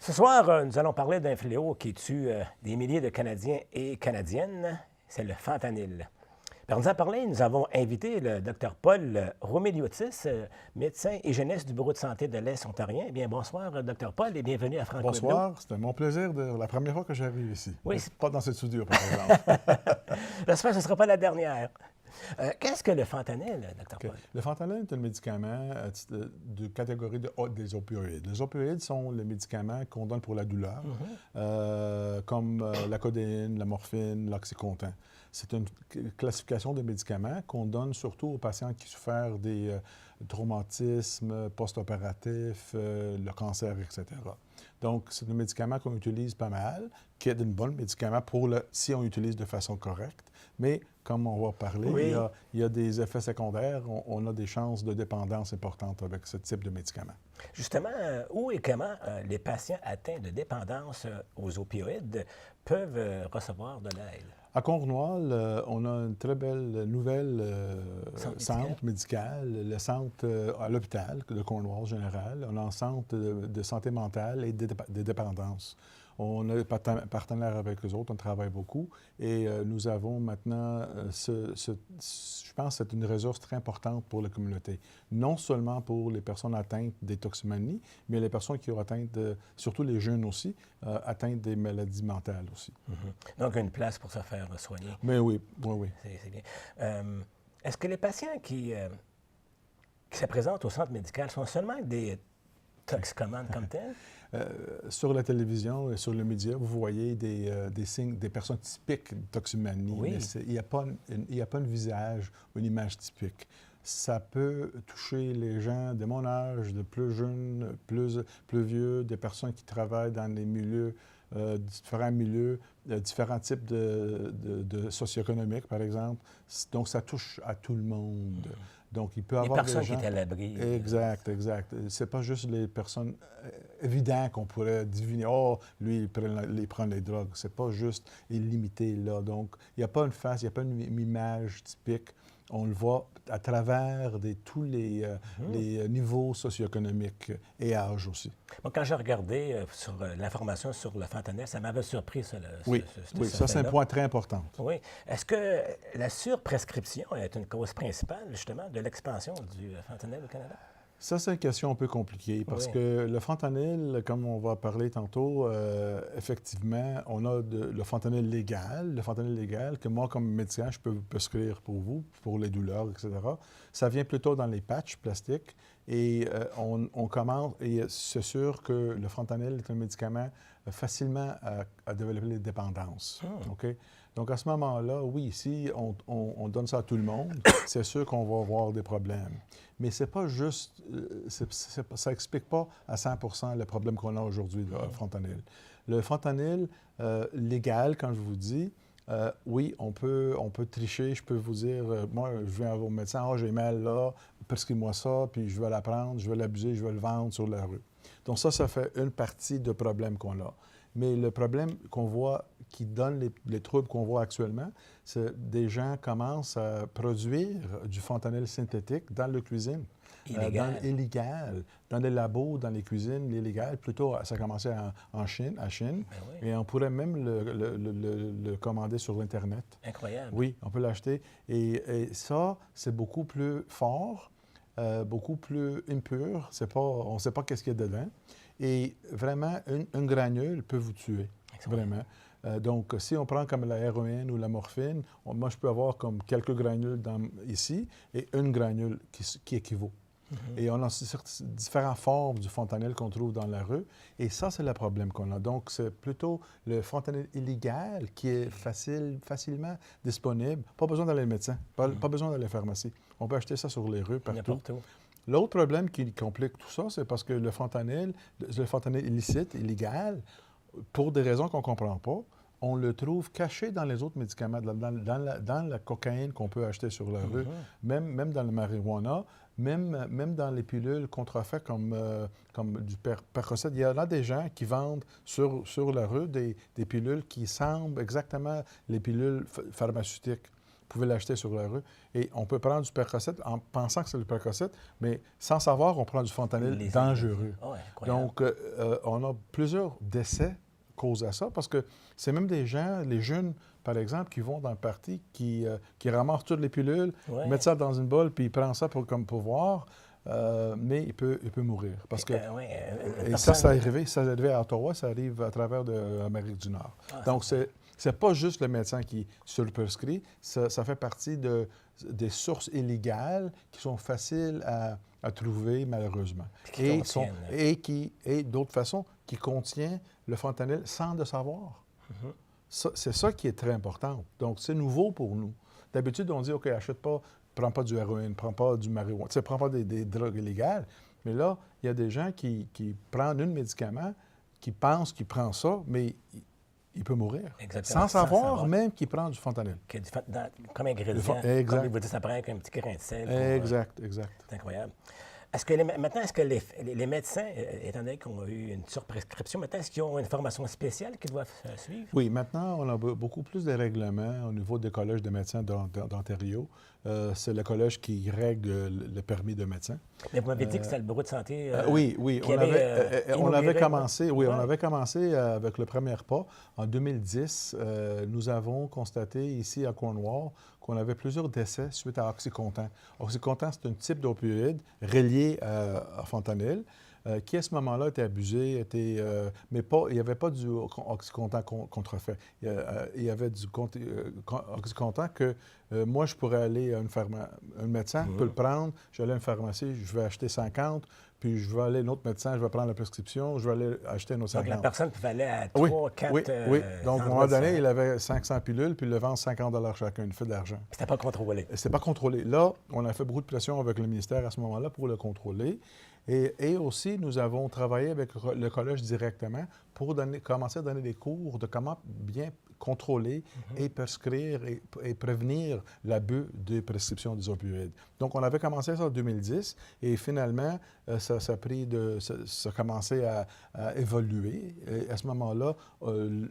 Ce soir, nous allons parler d'un fléau qui tue des milliers de Canadiens et Canadiennes, c'est le fentanyl. Pour nous en parler, nous avons invité le Dr Paul Rouméliotis, médecin hygiéniste du Bureau de santé de l'Est ontarien. Eh bien, bonsoir, Dr Paul, et bienvenue à Franco Hebdo. Bonsoir, c'est mon plaisir la première fois que j'arrive ici. Oui. Pas dans cette studio, par exemple. J'espère que ce ne sera pas la dernière. Qu'est-ce que le fentanyl, Dr Paul? Le fentanyl est un médicament de catégorie des opioïdes. Les opioïdes sont les médicaments qu'on donne pour la douleur, comme la codéine, la morphine, l'oxycontin. C'est une classification de médicaments qu'on donne surtout aux patients qui souffrent des traumatismes post-opératifs, le cancer, etc. Donc, c'est un médicament qu'on utilise pas mal, qui est un bon médicament si on l'utilise de façon correcte. Mais, comme on va parler, oui. il y a des effets secondaires. On a des chances de dépendance importantes avec ce type de médicament. Justement, où et comment les patients atteints de dépendance aux opioïdes peuvent recevoir de l'aide? À Cornwall, on a une très belle nouvelle centre médical, le centre à l'hôpital de Cornwall général. On a un centre de santé mentale et de dépendance. On est partenaire avec eux autres, on travaille beaucoup et nous avons maintenant, je pense que c'est une ressource très importante pour la communauté. Non seulement pour les personnes atteintes des toxicomanies, mais les personnes qui ont atteint, surtout les jeunes aussi, atteintes des maladies mentales aussi. Donc, une place pour se faire soigner. Mais oui, oui. C'est bien. Est-ce que les patients qui se présentent au centre médical sont seulement des toxicomanes comme tels? Sur la télévision et sur les médias, vous voyez des signes, des personnes typiques de toxicomanie, oui. mais il n'y a pas un visage ou une image typique. Ça peut toucher les gens de mon âge, de plus jeunes, plus vieux, des personnes qui travaillent dans les milieux, différents milieux, différents types de socio-économiques, par exemple. Donc, ça touche à tout le monde. Donc, il peut y avoir des gens qui étaient à l'abri. Exact. C'est pas juste les personnes évidentes qu'on pourrait deviner. Oh, lui, il prend les drogues. C'est pas juste illimité là. Donc, il n'y a pas une face, il n'y a pas une image typique. On le voit à travers tous les niveaux socio-économiques et âge aussi. Moi, quand j'ai regardé sur l'information sur le fentanyl, ça m'avait surpris, ça. Oui, ça, c'est un point très important. Oui. Est-ce que la surprescription est une cause principale, justement, de l'expansion du fentanyl au Canada? Ça, c'est une question un peu compliquée parce que le fentanyl, comme on va parler tantôt, effectivement, on a le fentanyl légal que moi, comme médecin, je peux vous prescrire pour vous, pour les douleurs, etc. Ça vient plutôt dans les patchs plastiques et on commence, et c'est sûr que le fentanyl est un médicament facilement à développer les dépendances. OK? Donc, à ce moment-là, oui, si on donne ça à tout le monde, c'est sûr qu'on va avoir des problèmes. Mais c'est pas juste, ça n'explique pas à 100 le problème qu'on a aujourd'hui, le fentanyl. Le fentanyl légal, quand je vous dis, oui, on peut tricher. Je peux vous dire, moi, je viens à vos médecins, j'ai mal là, prescris-moi ça, puis je vais la prendre, je vais l'abuser, je vais le vendre sur la rue. Donc ça fait une partie du problème qu'on a. Mais le problème qu'on voit, qui donne les troubles qu'on voit actuellement, c'est des gens commencent à produire du fentanyl synthétique dans la cuisine. Illégal. Dans les labos, dans les cuisines illégales. Plutôt, ça a commencé à Chine. Ben oui. Et on pourrait même le commander sur Internet. Incroyable. Oui, on peut l'acheter. Et ça, c'est beaucoup plus fort, beaucoup plus impur. On ne sait pas qu'est-ce qu'il y a dedans. Et vraiment, un granule peut vous tuer. Vraiment. Donc, si on prend comme la héroïne ou la morphine, moi, je peux avoir comme quelques granules ici et une granule qui équivaut. Et on a différentes formes du fentanyl qu'on trouve dans la rue. Et ça, c'est le problème qu'on a. Donc, c'est plutôt le fentanyl illégal qui est facilement disponible. Pas besoin d'aller au médecin, pas besoin d'aller à la pharmacie. On peut acheter ça sur les rues, partout. L'autre problème qui complique tout ça, c'est parce que le fentanyl illicite, illégal, pour des raisons qu'on ne comprend pas, on le trouve caché dans les autres médicaments, dans la cocaïne qu'on peut acheter sur la rue, même dans le marijuana, même dans les pilules contrefaites comme du Percocet. Il y en a des gens qui vendent sur la rue des pilules qui semblent exactement les pilules pharmaceutiques. pouvez l'acheter sur la rue. Et on peut prendre du Percocet en pensant que c'est du Percocet, mais sans savoir, on prend du fentanyl dangereux. Oh, donc, on a plusieurs décès causés à ça, parce que c'est même des gens, les jeunes, par exemple, qui vont dans le party, qui ramassent toutes les pilules, mettent ça dans une bolle, puis ils prennent ça comme pouvoir. Mais il peut mourir. Parce que, et ça est arrivé à Ottawa, ça arrive à travers l'Amérique du Nord. Donc, c'est pas juste le médecin qui surprescrit, ça fait partie des sources illégales qui sont faciles à trouver, malheureusement. Et d'autre façon, qui contient le fentanyl sans le savoir. C'est ça qui est très important. Donc, c'est nouveau pour nous. D'habitude, on dit, OK, achète pas, prends pas du héroïne, prends pas du marijuana, tu sais, prends pas des drogues illégales. Mais là, il y a des gens qui prennent un médicament, qui pensent qu'ils prennent ça, mais il peut mourir. Exactement. Sans savoir même qu'il prend du fentanyl. Comme ingrédient. Exact. Comme il vous dit, ça prend un petit grain de sel. Exact. C'est incroyable. Maintenant, est-ce que les médecins, étant donné qu'on a eu une surprescription, maintenant, est-ce qu'ils ont une formation spéciale qu'ils doivent suivre? Oui, maintenant, on a beaucoup plus de règlements au niveau des collèges de médecins d'Ontario. C'est le collège qui règle le permis de médecin. Mais vous m'avez dit que c'était le bureau de santé. Oui. On avait commencé avec le premier pas. En 2010, nous avons constaté ici à Cornwall qu'on avait plusieurs décès suite à OxyContin. OxyContin, c'est un type d'opioïde relié à fentanyl qui, à ce moment-là, était abusé, mais il n'y avait pas du OxyContin contrefait. Il y avait du OxyContin que moi, je pourrais aller à un médecin peut le prendre, je vais aller à une pharmacie, je vais acheter 50, puis je vais aller à un autre médecin, je vais prendre la prescription, je vais aller acheter un autre 50. Donc, la personne pouvait aller à 3, 4... Oui. Donc, à un moment donné, il avait 500 pilules, puis il le vend 50 $ chacun. Il fait de l'argent. C'était pas contrôlé. C'était pas contrôlé. Là, on a fait beaucoup de pression avec le ministère à ce moment-là pour le contrôler. Et aussi, nous avons travaillé avec le collège directement pour commencer à donner des cours de comment bien contrôler et prescrire et prévenir l'abus des prescriptions des opioïdes. Donc, on avait commencé ça en 2010 et finalement, ça a commencé à évoluer. Et à ce moment-là,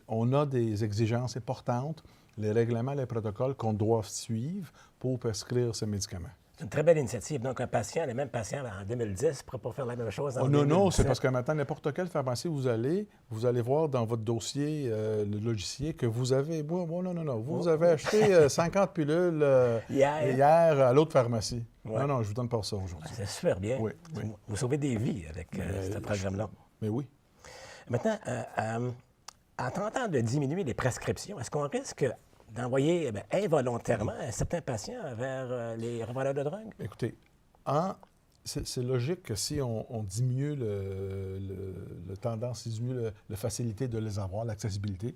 on a des exigences importantes, les règlements, les protocoles qu'on doit suivre pour prescrire ces médicaments. C'est une très belle initiative. Donc, le même patient en 2010 ne pourra pas faire la même chose en 2017. Non, c'est parce que maintenant, n'importe quelle pharmacie vous allez voir dans votre dossier, le logiciel, que vous avez... Vous avez acheté 50 pilules hier à l'autre pharmacie. Ouais. Non, je ne vous donne pas ça aujourd'hui. C'est super bien. Oui. Vous sauvez des vies avec ce programme-là. Mais oui. Maintenant, en tentant de diminuer les prescriptions, est-ce qu'on risque d'envoyer involontairement certains patients vers les revendeurs de drogue? Écoutez, c'est logique que si on diminue le tendance, si on diminue la facilité de les avoir, l'accessibilité,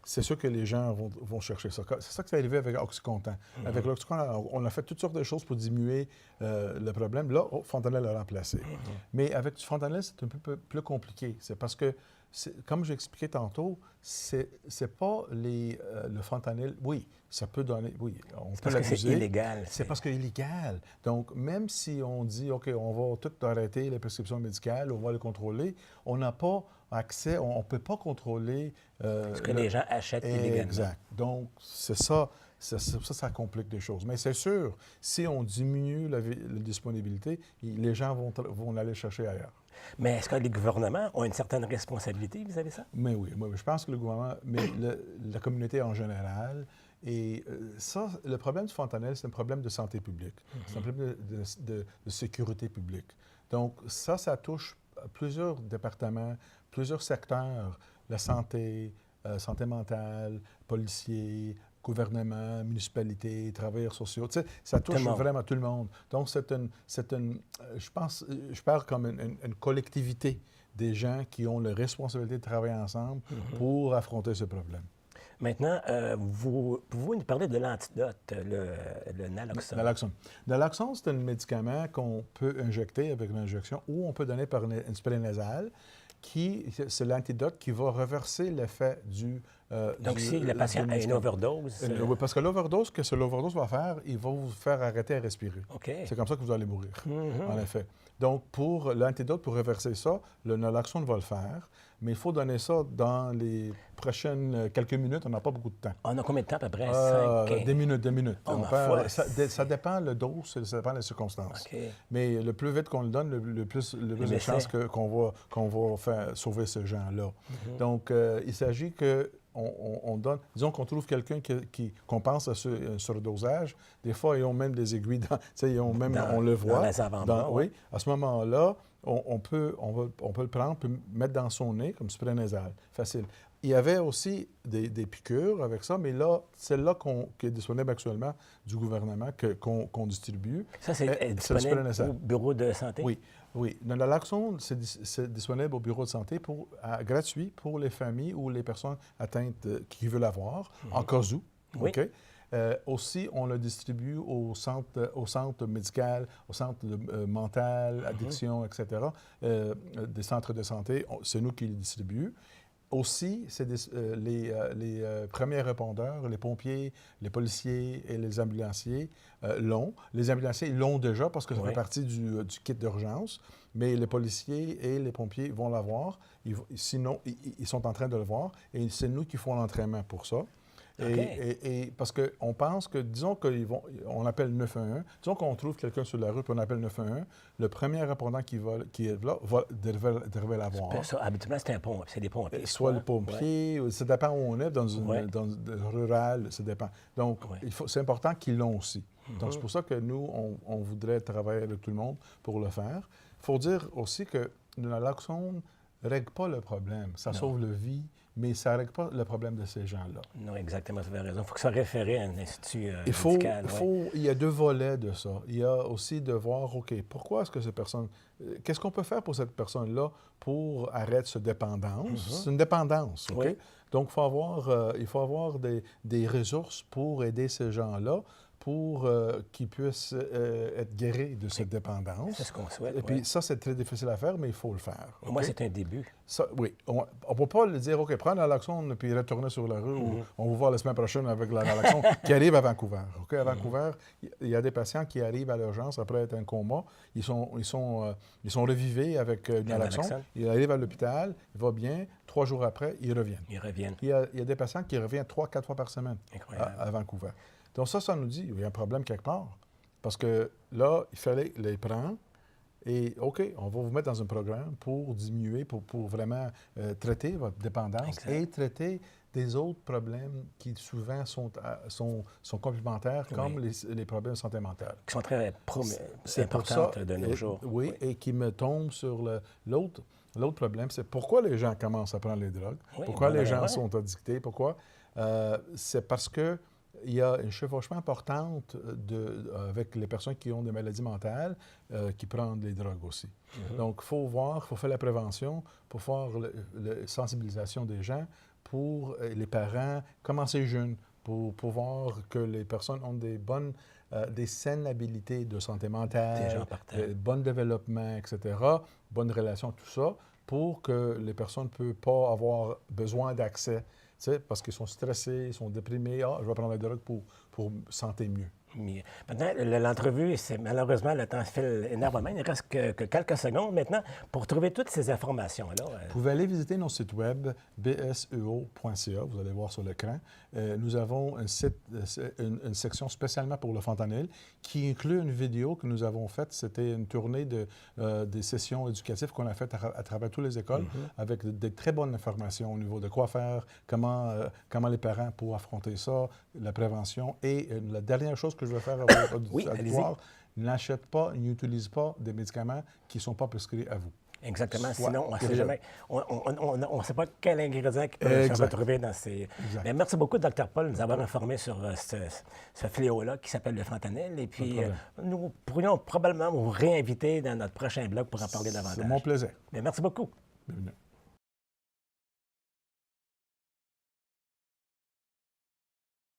c'est sûr que les gens vont chercher ça. C'est ça qui est arrivé avec OxyContin. Avec l'OxyContin, on a fait toutes sortes de choses pour diminuer le problème. Là, fentanyl l'a remplacé. Mais avec du fentanyl, c'est un peu plus compliqué. C'est parce que, comme j'ai expliqué tantôt, c'est pas le fentanyl. Oui, ça peut donner. Oui, on peut l'abuser. C'est illégal. C'est parce que c'est illégal. Donc, même si on dit, OK, on va tout arrêter les prescriptions médicales, on va les contrôler, on n'a pas accès, on ne peut pas contrôler. Ce que les gens achètent illégalement. Exact. Donc, c'est ça. Ça complique des choses. Mais c'est sûr, si on diminue la disponibilité, les gens vont aller chercher ailleurs. Mais est-ce que les gouvernements ont une certaine responsabilité vis-à-vis de ça? Mais oui, je pense que le gouvernement, mais la communauté en général. Et ça, le problème du fentanyl, c'est un problème de santé publique. C'est un problème de sécurité publique. Donc, ça touche plusieurs départements, plusieurs secteurs, la santé, santé mentale, policiers, gouvernement, municipalité, travailleurs sociaux. Tu sais, ça touche vraiment tout le monde. Donc, je parle comme une collectivité des gens qui ont la responsabilité de travailler ensemble pour affronter ce problème. Maintenant, pouvez-vous nous parler de l'antidote, le naloxone? Naloxone, c'est un médicament qu'on peut injecter avec une injection ou on peut donner par une spray nasale. C'est l'antidote qui va reverser l'effet du... Donc, si le patient a une overdose... Oui, parce que l'overdose, va faire, il va vous faire arrêter à respirer. Okay. C'est comme ça que vous allez mourir, en effet. Donc, pour l'antidote, pour reverser ça, le naloxone va le faire, mais il faut donner ça dans les prochaines quelques minutes. On n'a pas beaucoup de temps. On a combien de temps à peu près? 5, Des minutes. Oh, Ça dépend le dose, ça dépend des circonstances. OK. Mais le plus vite qu'on le donne, le plus de chances qu'on va faire sauver ces gens-là. Donc, il s'agit que on donne, disons qu'on trouve quelqu'un qu'on pense à un surdosage. Des fois, ils ont même des aiguilles on le voit. Dans les avant-bras, oui. À ce moment-là, on peut le prendre, puis mettre dans son nez comme spray nasal. Facile. Il y avait aussi des piqûres avec ça, mais là, celle-là qui est disponible actuellement du gouvernement, qu'on distribue. Ça, c'est disponible au bureau de santé? Oui. Oui. Le naloxone, c'est disponible au bureau de santé gratuit pour les familles ou les personnes atteintes qui veulent l'avoir, en cas où. Oui. OK? Aussi, on le distribue au centre médical, au centre mental, addiction, etc., des centres de santé. C'est nous qui le distribuons. Aussi, c'est les premiers répondeurs, les pompiers, les policiers et les ambulanciers l'ont. Les ambulanciers l'ont déjà parce que ça fait partie du kit d'urgence, mais les policiers et les pompiers vont l'avoir. Sinon, ils sont en train de le voir et c'est nous qui font l'entraînement pour ça. Et parce qu'on pense que, disons on appelle 911, disons qu'on trouve quelqu'un sur la rue puis on appelle 911, le premier répondant qui est là devrait l'avoir. Ça, habituellement, c'est des pompiers. Soit le pompier, ça dépend où on est, dans le rural, ça dépend. Donc, c'est important qu'ils l'ont aussi. Donc, c'est pour ça que nous, on voudrait travailler avec tout le monde pour le faire. Il faut dire aussi que le naloxone ne règle pas le problème. Ça sauve la vie, mais ça ne règle pas le problème de ces gens-là. Non, exactement, vous avez raison. Il faut que ça référé à un institut médical. Il y a deux volets de ça. Il y a aussi de voir, OK, pourquoi est-ce que cette personne... Qu'est-ce qu'on peut faire pour cette personne-là pour arrêter cette dépendance? C'est une dépendance, OK? Oui. Donc, il faut avoir des ressources pour aider ces gens-là pour qu'ils puissent être guéris de cette dépendance. C'est ce qu'on souhaite. Et puis ça, c'est très difficile à faire, mais il faut le faire. Au moins, c'est un début. Ça, oui. On ne peut pas le dire, OK, prends la naloxone puis retourner sur la rue. Ou on vous voit la semaine prochaine avec la naloxone qui arrive à Vancouver. OK, à Vancouver, il y a des patients qui arrivent à l'urgence après être en coma. Ils sont revivés avec une naloxone. Ils arrivent à l'hôpital, il va bien. 3 jours après, ils reviennent. Il y a des patients qui reviennent 3-4 fois par semaine à Vancouver. Donc ça nous dit qu'il y a un problème quelque part. Parce que là, il fallait les prendre et, OK, on va vous mettre dans un programme pour diminuer, pour vraiment traiter votre dépendance et traiter des autres problèmes qui souvent sont complémentaires, comme les problèmes de santé mentale. Qui sont très importants de nos jours. Oui, et qui me tombent sur l'autre problème, c'est pourquoi les gens commencent à prendre les drogues, pourquoi les gens sont addictés, pourquoi. C'est parce que il y a une chevauchement importante avec les personnes qui ont des maladies mentales qui prennent les drogues aussi. Donc, il faut faire la prévention, pour faire la sensibilisation des gens, pour les parents, commencer jeunes, pour voir que les personnes ont des saines habilités de santé mentale, bon développement, etc., bonnes relations, tout ça, pour que les personnes ne peuvent pas avoir besoin d'accès. Parce qu'ils sont stressés, ils sont déprimés. Je vais prendre la drogue pour me sentir mieux. Maintenant, l'entrevue, malheureusement, le temps file énormément. Il ne reste que quelques secondes maintenant pour trouver toutes ces informations-là. Vous pouvez aller visiter nos sites web, bseo.ca, vous allez voir sur l'écran. Nous avons une section spécialement pour le fentanyl qui inclut une vidéo que nous avons faite. C'était une tournée des sessions éducatives qu'on a faites à travers toutes les écoles avec de très bonnes informations au niveau de quoi faire, comment les parents peuvent affronter ça, la prévention. Et la dernière chose que je veux faire à votre auditoire, n'achète pas, n'utilise pas des médicaments qui ne sont pas prescrits à vous. Exactement. Sinon, on ne sait jamais. On ne sait pas quel ingrédient qui peut se retrouver dans ces... Mais merci beaucoup, Dr. Paul, de nous avoir informé sur ce fléau-là qui s'appelle le fentanyl. Et puis, nous pourrions probablement vous réinviter dans notre prochain blog pour en parler davantage. C'est mon plaisir. Mais merci beaucoup. Bienvenue.